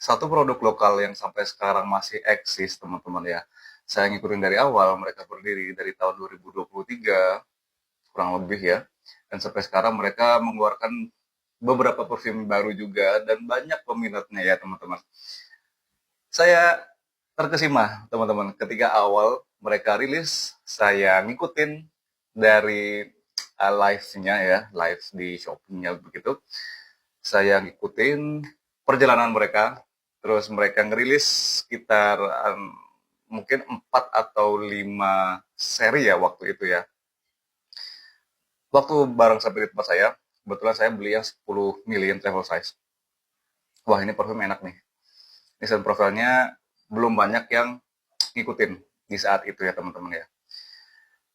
satu produk lokal yang sampai sekarang masih eksis, teman-teman ya. Saya ngikutin dari awal, mereka berdiri dari tahun 2023, kurang lebih ya. Dan sampai sekarang mereka mengeluarkan beberapa parfum baru juga, dan banyak peminatnya ya, teman-teman. Saya terkesima, teman-teman, ketika awal mereka rilis, saya ngikutin dari live-nya ya, live di Shopee-nya begitu. Saya ngikutin perjalanan mereka, terus mereka ngerilis sekitar mungkin 4 atau 5 seri ya waktu itu ya. Waktu bareng sampai di tempat saya, kebetulan saya beli yang 10 ml yang travel size. Wah, ini parfum enak nih. Desain profilnya belum banyak yang ngikutin di saat itu ya, teman-teman ya.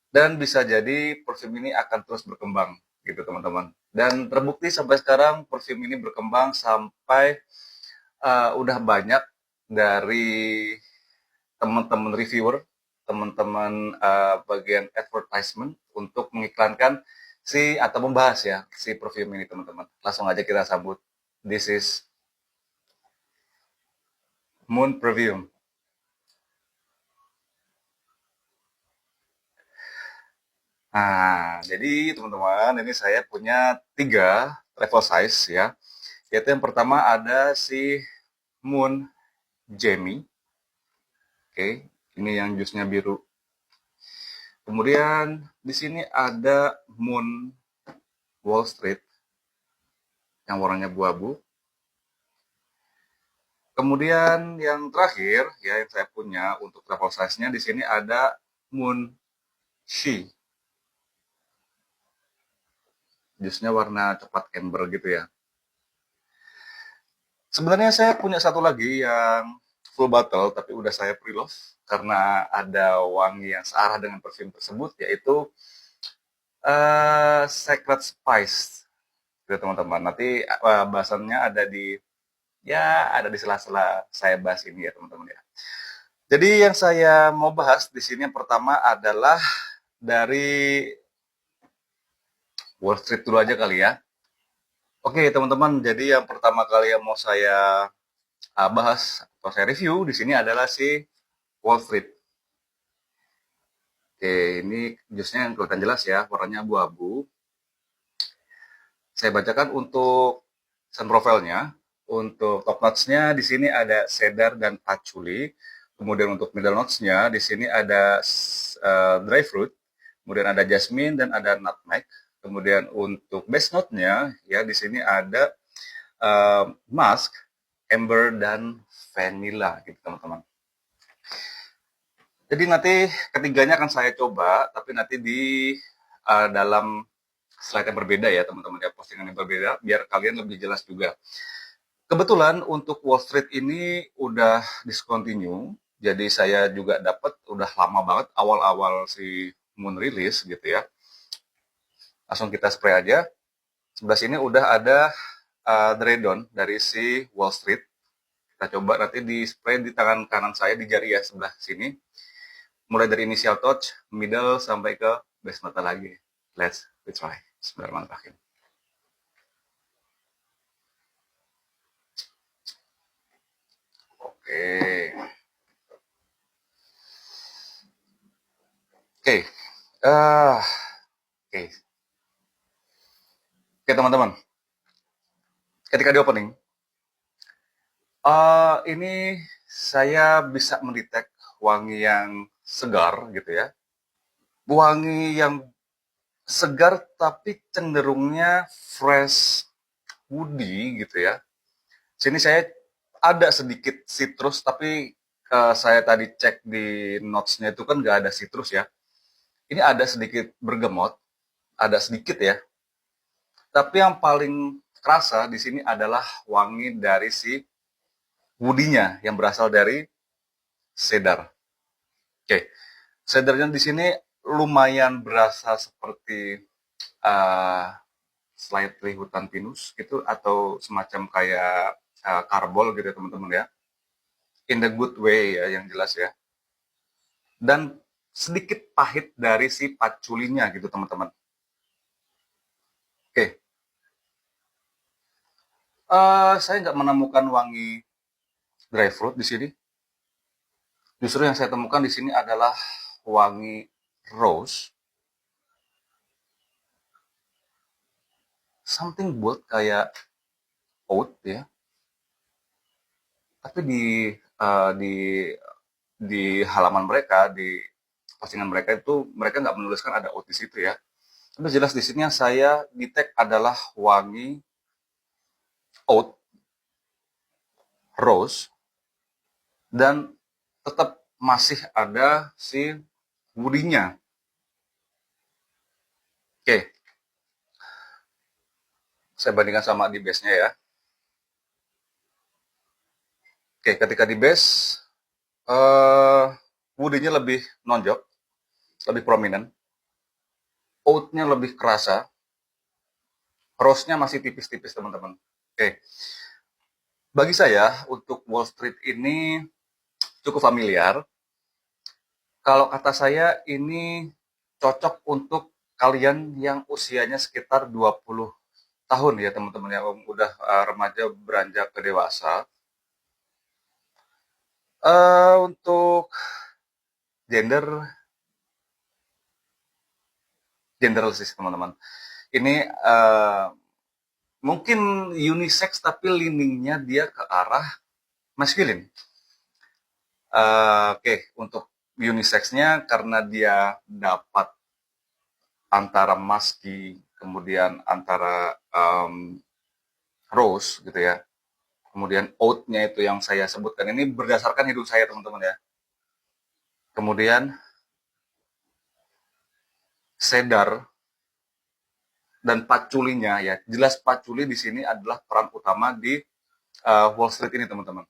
Dan bisa jadi parfum ini akan terus berkembang gitu, teman-teman. Dan terbukti sampai sekarang parfum ini berkembang sampai udah banyak dari teman-teman reviewer, teman-teman bagian advertisement untuk mengiklankan atau membahas ya si perfume ini, teman-teman. Langsung aja kita sambut. This is Moon Perfume. Nah, jadi teman-teman, ini saya punya 3 travel size ya. Yaitu yang pertama ada si Moon Jamie. Oke, ini yang jusnya biru. Kemudian di sini ada Moon Wall Street yang warnanya abu-abu. Kemudian yang terakhir ya yang saya punya untuk travel size-nya di sini ada Moon She. Jusnya warna coklat amber gitu ya. Sebenarnya saya punya satu lagi yang full bottle tapi udah saya pre-love karena ada wangi yang searah dengan perfume tersebut, yaitu Secret Spice gitu, teman-teman. Nanti bahasannya ada di sela-sela saya bahas ini ya, teman-teman ya. Jadi yang saya mau bahas di sini yang pertama adalah dari Wall Street dulu aja kali ya. Oke, teman-teman, jadi yang pertama kali yang mau saya bahas atau saya review di sini adalah si Wall Street. Oke, ini jusnya yang kelihatan jelas ya, warnanya abu-abu. Saya bacakan untuk sun profile-nya. Untuk top notes-nya di sini ada cedar dan patchouli. Kemudian untuk middle notes-nya di sini ada dry fruit. Kemudian ada jasmine dan ada nutmeg. Kemudian untuk base note-nya ya di sini ada musk, amber dan vanilla gitu, teman-teman. Jadi nanti ketiganya akan saya coba, tapi nanti di dalam slide yang berbeda ya, teman-teman ya, postingan yang berbeda biar kalian lebih jelas juga. Kebetulan untuk Wall Street ini udah discontinue, jadi saya juga dapat udah lama banget awal-awal si Moon rilis gitu ya. Langsung kita spray aja. Sebelah sini udah ada Dredon dari si Wall Street. Kita coba nanti di spray di tangan kanan saya di jari ya, sebelah sini. Mulai dari initial touch, middle sampai ke base mata lagi. Let's try. Bismillahirrahmanirrahim. Oke. Oke. Oke. Oke, teman-teman. Ketika di opening, ini saya bisa mendetek wangi yang segar gitu ya. Wangi yang segar tapi cenderungnya fresh, woody gitu ya. Sini saya ada sedikit citrus, tapi saya tadi cek di notes-nya itu kan nggak ada citrus ya. Ini ada sedikit bergamot, ada sedikit ya. Tapi yang paling kerasa di sini adalah wangi dari si woody-nya yang berasal dari cedar. Oke, cedarnya di sini lumayan berasa seperti uh, slightly hutan pinus gitu, atau semacam kayak karbol gitu ya, teman-teman ya. In the good way ya, yang jelas ya. Dan sedikit pahit dari si patchouli-nya gitu, teman-teman. Oke, saya nggak menemukan wangi dry fruit di sini. Justru yang saya temukan di sini adalah wangi rose, something buat kayak oat ya, tapi di halaman mereka, di postingan mereka itu mereka nggak menuliskan ada oat di situ ya. Tapi jelas di sini yang saya detect adalah wangi oat, rose, dan tetap masih ada si woody-nya. Oke, saya bandingkan sama di base-nya ya. Oke, ketika di base, woody-nya lebih nonjok, lebih prominent, oat-nya lebih kerasa, rose-nya masih tipis-tipis teman-teman. Oke, bagi saya untuk Wall Street ini cukup familiar. Kalau kata saya ini cocok untuk kalian yang usianya sekitar 20 tahun ya teman-teman yang udah remaja beranjak ke dewasa. Untuk gender genderless teman-teman. Ini mungkin unisex tapi leaningnya dia ke arah masculine. Oke, untuk unisexnya karena dia dapat antara musky, kemudian antara rose gitu ya. Kemudian oat-nya itu yang saya sebutkan ini berdasarkan hidung saya teman-teman ya. Kemudian cedar dan paculinya ya. Jelas paculi di sini adalah peran utama di Wall Street ini teman-teman.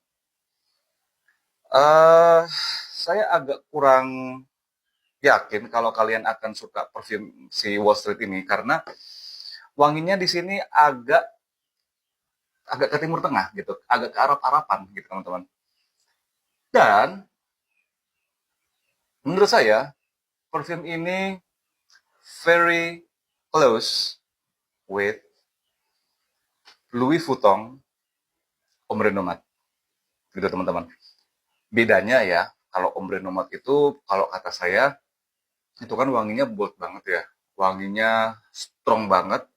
Saya agak kurang yakin kalau kalian akan suka perfume si Wall Street ini karena wanginya di sini agak agak ke timur tengah gitu, agak ke Arab-Araban gitu teman-teman. Dan menurut saya perfume ini very close with Louis Vuitton Ombre Nomade gitu teman-teman. Bedanya ya, kalau Ombre Nomade itu kalau kata saya itu kan wanginya bold banget ya, wanginya strong banget,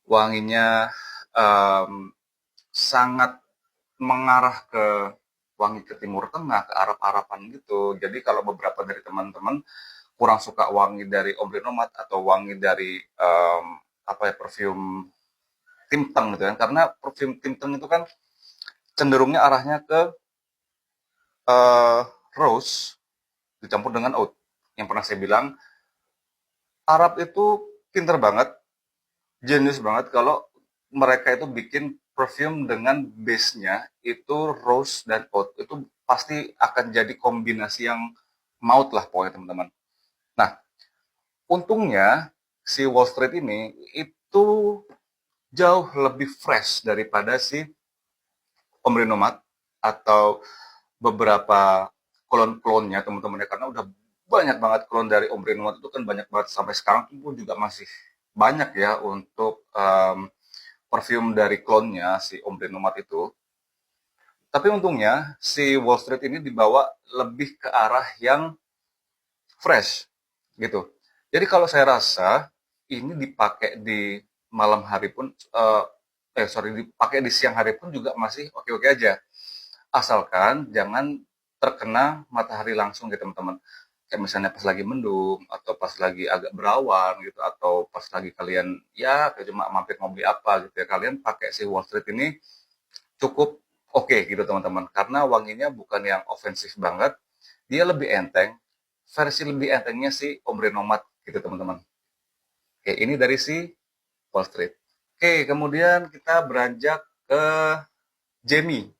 wanginya um, sangat mengarah ke wangi ke timur tengah, ke Arab-Araban gitu. Jadi kalau beberapa dari teman-teman kurang suka wangi dari Ombre Nomade atau wangi dari apa ya perfume Timteng gitu kan, karena perfume Timteng itu kan cenderungnya arahnya ke uh, rose dicampur dengan oud. Yang pernah saya bilang Arab itu pinter banget, jenius banget kalau mereka itu bikin perfume dengan base-nya itu rose dan oud. Itu pasti akan jadi kombinasi yang maut lah pokoknya teman-teman. Nah, untungnya si Wall Street ini itu jauh lebih fresh daripada si Ombre Nomad atau beberapa klon-klonnya teman-teman ya, karena udah banyak banget klon dari Ombre Nomad itu kan banyak banget sampai sekarang pun juga masih banyak ya untuk perfume dari klonnya si Ombre Nomad itu. Tapi untungnya si Wall Street ini dibawa lebih ke arah yang fresh gitu. Jadi kalau saya rasa ini dipakai di malam hari pun dipakai di siang hari pun juga masih oke-oke aja. Asalkan jangan terkena matahari langsung gitu teman-teman. Kayak misalnya pas lagi mendung atau pas lagi agak berawan gitu atau pas lagi kalian ya kayak cuma mampir mau beli apa gitu ya. Kalian pakai si Wall Street ini cukup oke gitu teman-teman karena wanginya bukan yang ofensif banget, dia lebih enteng, versi lebih entengnya si Ombre Nomad gitu teman-teman. Oke, ini dari si Wall Street. Oke, kemudian kita beranjak ke Jamie.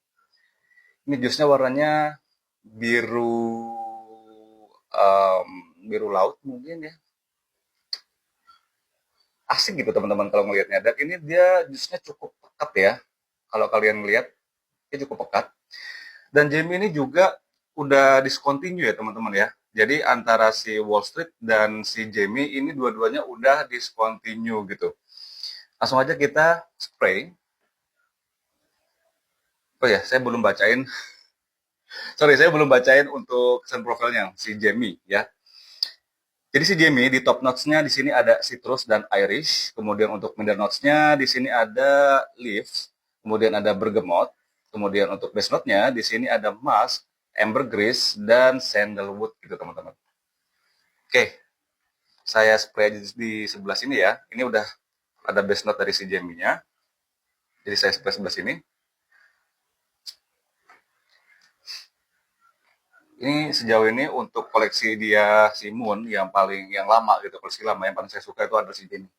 Ini jusnya warnanya biru biru laut mungkin ya. Asik gitu teman-teman kalau melihatnya. Dan ini dia jusnya cukup pekat ya. Kalau kalian lihat, dia cukup pekat. Dan Jamie ini juga udah discontinue ya teman-teman ya. Jadi antara si Wall Street dan si Jamie ini dua-duanya udah discontinue gitu. Langsung aja kita spray. Oh ya, saya belum bacain untuk kesan profilnya si Jamie ya. Jadi si Jamie di top notes-nya di sini ada citrus dan Irish, kemudian untuk middle notes-nya di sini ada leaves, kemudian ada bergamot, kemudian untuk base note-nya di sini ada musk, ambergris dan sandalwood gitu teman-teman. Oke, saya spray di sebelah sini ya. Ini udah ada base note dari si Jamie-nya. Jadi saya spray sebelah sini. Ini sejauh ini untuk koleksi dia si Moon yang lama gitu, koleksi lama yang paling saya suka itu ada si Jamie.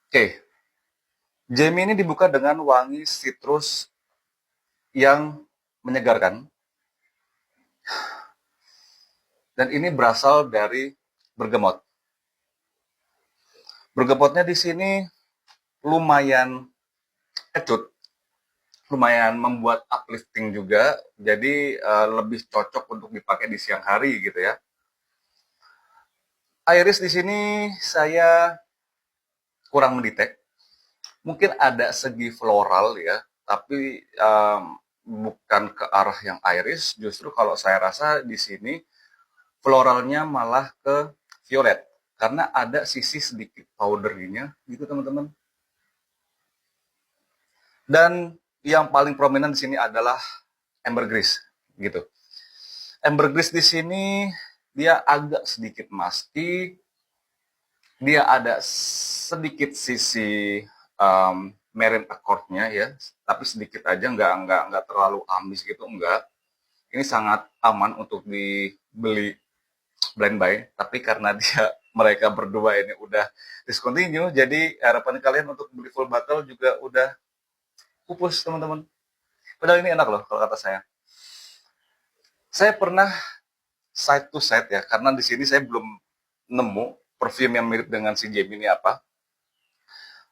Oke, Jamie ini dibuka dengan wangi citrus yang menyegarkan dan ini berasal dari bergamot. Bergamotnya di sini lumayan kecut, lumayan membuat uplifting juga, jadi lebih cocok untuk dipakai di siang hari gitu ya. Iris di sini saya kurang mendetek, mungkin ada segi floral ya, tapi bukan ke arah yang iris. Justru kalau saya rasa di sini floralnya malah ke violet karena ada sisi sedikit powdery-nya gitu teman-teman. Dan yang paling prominent di sini adalah ambergris gitu. Ambergris di sini dia agak sedikit musky, dia ada sedikit sisi marine accord-nya ya, tapi sedikit aja, nggak terlalu amis gitu, enggak. Ini sangat aman untuk dibeli blind buy, tapi karena mereka berdua ini udah discontinue, jadi harapan kalian untuk beli full bottle juga udah pupus teman-teman. Padahal ini enak loh kalau kata saya. Saya pernah side to side ya, karena di sini saya belum nemu perfume yang mirip dengan si Jamie ini apa.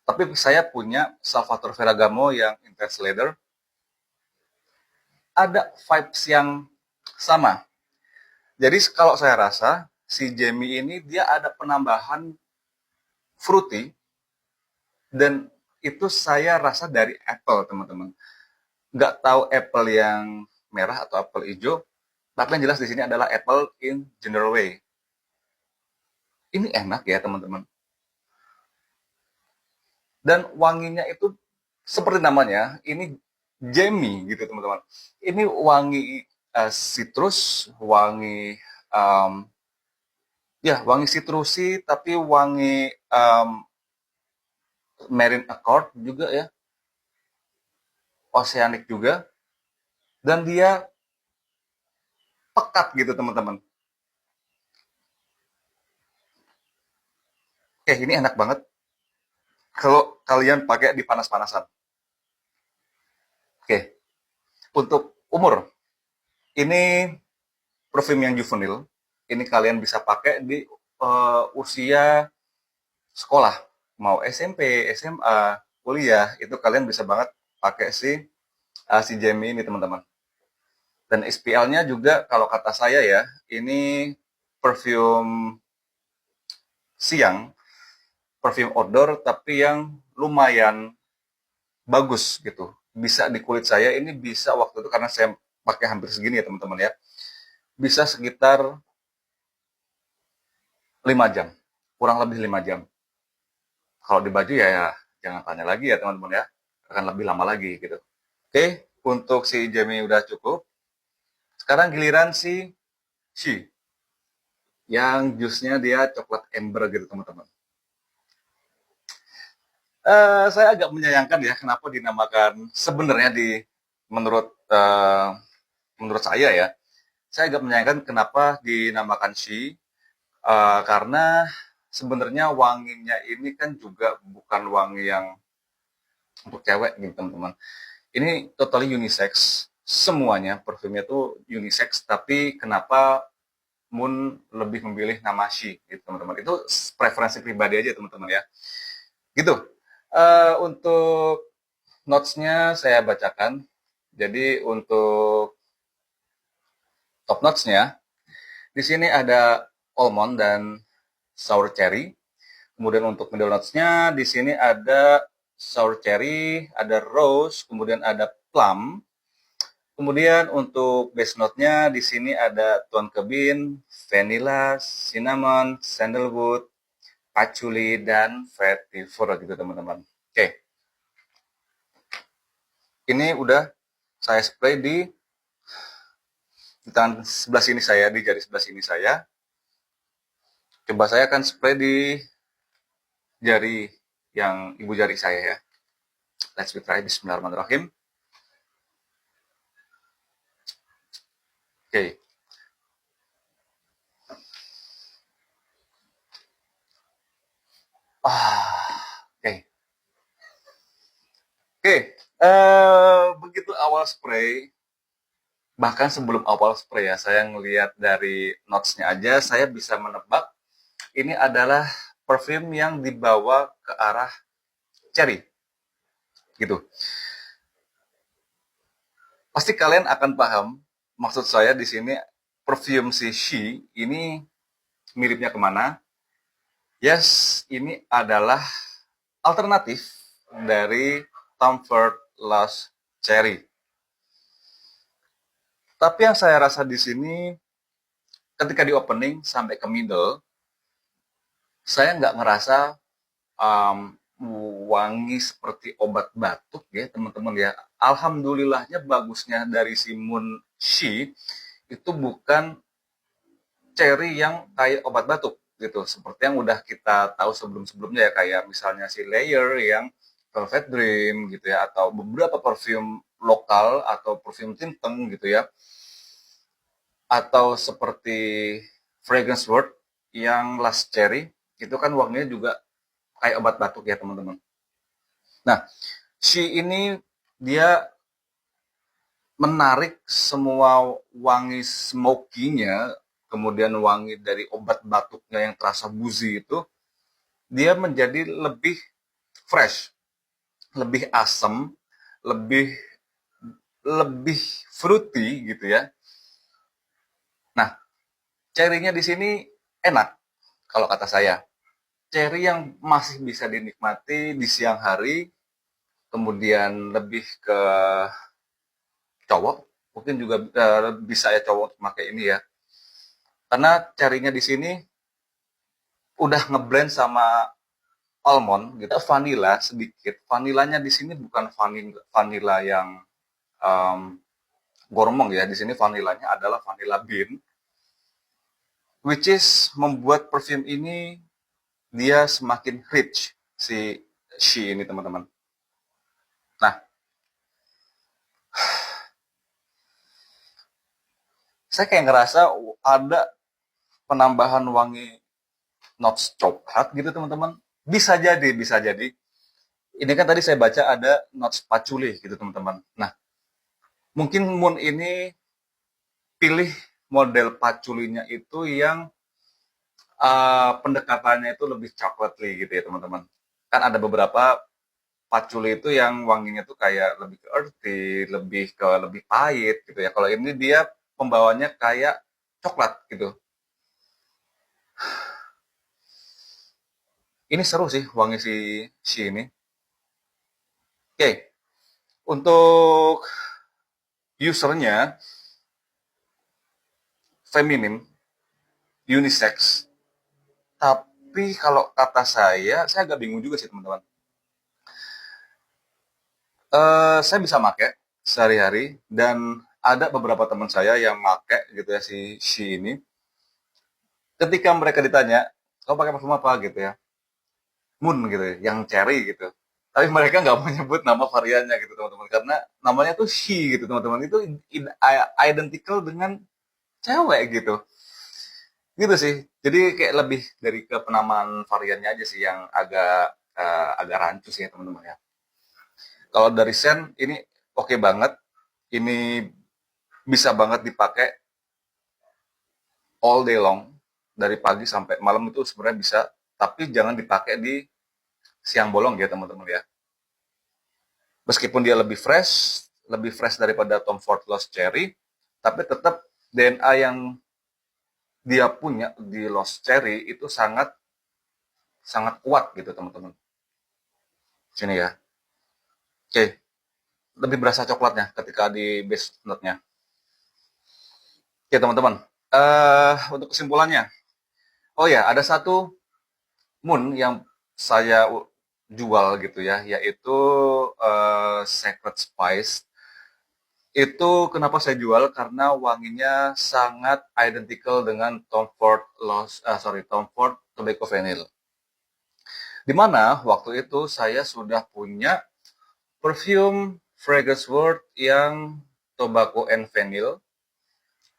Tapi saya punya Salvatore Ferragamo yang Intense Leather. Ada vibes yang sama. Jadi kalau saya rasa si Jamie ini dia ada penambahan fruity dan itu saya rasa dari apple teman-teman. Nggak tahu apple yang merah atau apple hijau, tapi yang jelas di sini adalah apple in general way. Ini enak ya teman-teman. Dan wanginya itu seperti namanya, ini Jamie gitu teman-teman. Ini wangi citrus, wangi citrusi, tapi wangi marine accord juga ya, oceanic juga, dan dia pekat gitu teman-teman. Oke, ini enak banget kalau kalian pakai di panas-panasan. Oke, untuk umur, ini perfume yang juvenil. Ini kalian bisa pakai di usia sekolah, mau SMP, SMA, kuliah, itu kalian bisa banget pakai si Jamie ini teman-teman. Dan SPL-nya juga kalau kata saya ya, ini perfume siang, perfume outdoor, tapi yang lumayan bagus gitu. Bisa di kulit saya, ini bisa waktu itu karena saya pakai hampir segini ya teman-teman ya. Bisa sekitar 5 jam, kurang lebih 5 jam. Kalau di baju ya jangan tanya lagi ya teman-teman ya, akan lebih lama lagi gitu. Oke, untuk si Jamie udah cukup. Sekarang giliran si She, yang jusnya dia coklat amber gitu teman-teman. Saya agak menyayangkan ya kenapa dinamakan sebenarnya menurut menurut saya agak menyayangkan kenapa dinamakan She, karena sebenarnya wanginya ini kan juga bukan wangi yang untuk cewek gitu teman-teman. Ini totally unisex, semuanya parfumnya tuh unisex, tapi kenapa Moon lebih memilih nama She gitu teman-teman. Itu preferensi pribadi aja teman-teman ya. Gitu. Untuk notes-nya saya bacakan. Jadi untuk top notes-nya di sini ada almond dan sour cherry. Kemudian untuk middle notes-nya di sini ada sour cherry, ada rose, kemudian ada plum. Kemudian untuk base note-nya di sini ada tuan kebin, vanilla, cinnamon, sandalwood, patchouli, dan vetiver gitu teman-teman. Oke, ini udah saya spray di tangan sebelah sini saya, di jari sebelah sini saya. Coba saya akan spray di jari yang ibu jari saya ya. Let's try. Bismillahirrahmanirrahim. Oke. Oke. Oke. Begitu awal spray, bahkan sebelum awal spray ya, saya ngelihat dari notes-nya aja, saya bisa menebak ini adalah perfume yang dibawa ke arah cherry. Gitu. Pasti kalian akan paham maksud saya di sini perfume si She ini miripnya kemana. Yes, ini adalah alternatif dari Tom Ford Lost Cherry. Tapi yang saya rasa di sini ketika di opening sampai ke middle, saya nggak ngerasa um, wangi seperti obat batuk ya teman-teman ya. Alhamdulillahnya bagusnya dari si Moon She itu bukan cherry yang kayak obat batuk gitu. Seperti yang udah kita tahu sebelum-sebelumnya ya, kayak misalnya si Layer yang Velvet Dream gitu ya, atau beberapa parfum lokal atau parfum Tinteng gitu ya, atau seperti Fragrance World yang Last Cherry itu kan wanginya juga kayak obat batuk ya teman-teman. Nah, si ini dia menarik semua wangi smoky-nya, kemudian wangi dari obat batuknya yang terasa buzi itu, dia menjadi lebih fresh, lebih asam, lebih lebih fruity gitu ya. Nah, cherry-nya di sini enak kalau kata saya. Cherry yang masih bisa dinikmati di siang hari, kemudian lebih ke cowok, mungkin juga bisa ya cowok pakai ini ya. Karena cherry-nya di sini udah ngeblend sama almond gitu, vanilla sedikit. Vanilanya di sini bukan vanilla yang um, gormong ya. Di sini vanilanya adalah vanilla bean, which is membuat perfume ini dia semakin rich si She ini teman-teman. Nah, saya kayak ngerasa ada penambahan wangi notes coklat gitu teman-teman. Bisa jadi, bisa jadi. Ini kan tadi saya baca ada notes patchouli gitu teman-teman. Nah, mungkin Moon ini pilih model patchoulinya itu yang pendekatannya itu lebih coklatly gitu ya teman-teman. Kan ada beberapa patchouli itu yang wanginya tuh kayak lebih ke earthy, lebih pahit gitu ya. Kalau ini dia pembawanya kayak coklat gitu. Ini seru sih wangi si ini. Oke, untuk usernya feminim, unisex. Tapi kalau kata saya agak bingung juga sih teman-teman. Saya bisa pakai sehari-hari dan ada beberapa teman saya yang pakai gitu ya si ini. Ketika mereka ditanya, kau pakai parfum apa gitu ya, Moon gitu ya, yang cherry gitu. Tapi mereka nggak menyebut nama variannya gitu teman-teman, karena namanya tuh she gitu teman-teman. Itu identical dengan cewek gitu. Gitu sih. Jadi kayak lebih dari ke penamaan variannya aja sih yang agak rancu sih ya teman-teman ya. Kalau dari Sen ini oke banget. Ini bisa banget dipakai all day long, dari pagi sampai malam itu sebenarnya bisa, tapi jangan dipakai di siang bolong ya teman-teman ya. Meskipun dia lebih fresh daripada Tom Ford Lost Cherry, tapi tetap DNA yang dia punya di Lost Cherry itu sangat sangat kuat gitu teman-teman. Sini ya. Oke. lebih berasa coklatnya ketika di base note-nya. Oke teman-teman, untuk kesimpulannya, oh ya ada satu moon yang saya jual gitu ya, yaitu Secret Spice. Itu kenapa saya jual, karena wanginya sangat identical dengan Tom Ford Tobacco Vanille. Dimana waktu itu saya sudah punya perfume Fragrance World yang Tobacco and Vanille.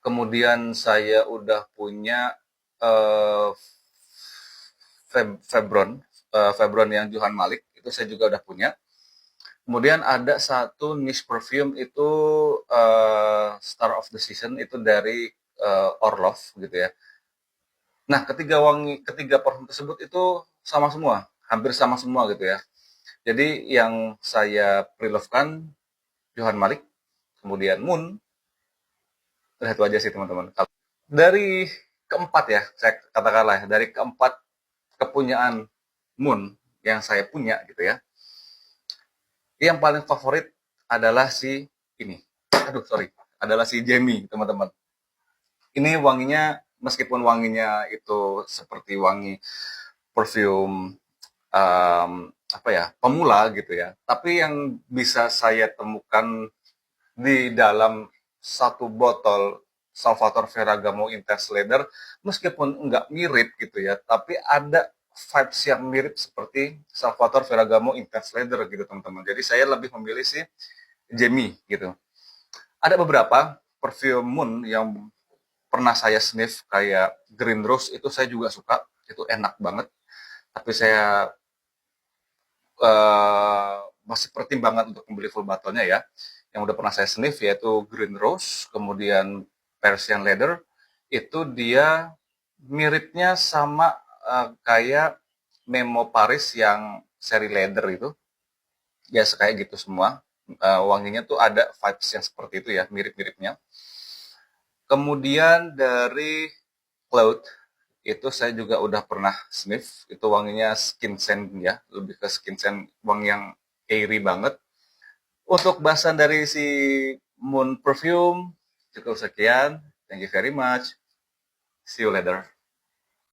Kemudian saya udah punya uh, Febron yang Johan Malik, itu saya juga udah punya. Kemudian ada satu niche perfume itu Star of the Season, itu dari Orlov gitu ya. Nah, ketiga parfum tersebut itu sama semua, hampir sama semua gitu ya. Jadi yang saya pre-love-kan Johan Malik, kemudian Moon, udah itu aja sih teman-teman. Dari keempat ya, saya katakanlah dari keempat kepunyaan Moon yang saya punya gitu ya, yang paling favorit adalah si ini. Aduh, sorry. Adalah si Jamie, teman-teman. Ini wanginya, meskipun wanginya itu seperti wangi perfume apa ya, pemula gitu ya. Tapi yang bisa saya temukan di dalam satu botol Salvatore Ferragamo Intense Leather, meskipun nggak mirip gitu ya, tapi ada vibes yang mirip seperti Salvatore Ferragamo Intense Leather gitu teman-teman. Jadi saya lebih memilih si Jamie gitu. Ada beberapa perfume Moon yang pernah saya sniff, kayak Green Rose, itu saya juga suka, itu enak banget. Tapi saya masih pertimbangan untuk membeli full botolnya ya. Yang udah pernah saya sniff yaitu Green Rose, kemudian Persian Leather, itu dia miripnya sama kayak Memo Paris yang seri leather itu. Ya kayak gitu semua. Wanginya tuh ada vibes yang seperti itu ya, mirip-miripnya. Kemudian dari Cloud, itu saya juga udah pernah sniff, itu wanginya skin scent ya, lebih ke skin scent, wangi yang airy banget. Untuk bahasan dari si Moon Perfume cukup sekian, thank you very much, see you later.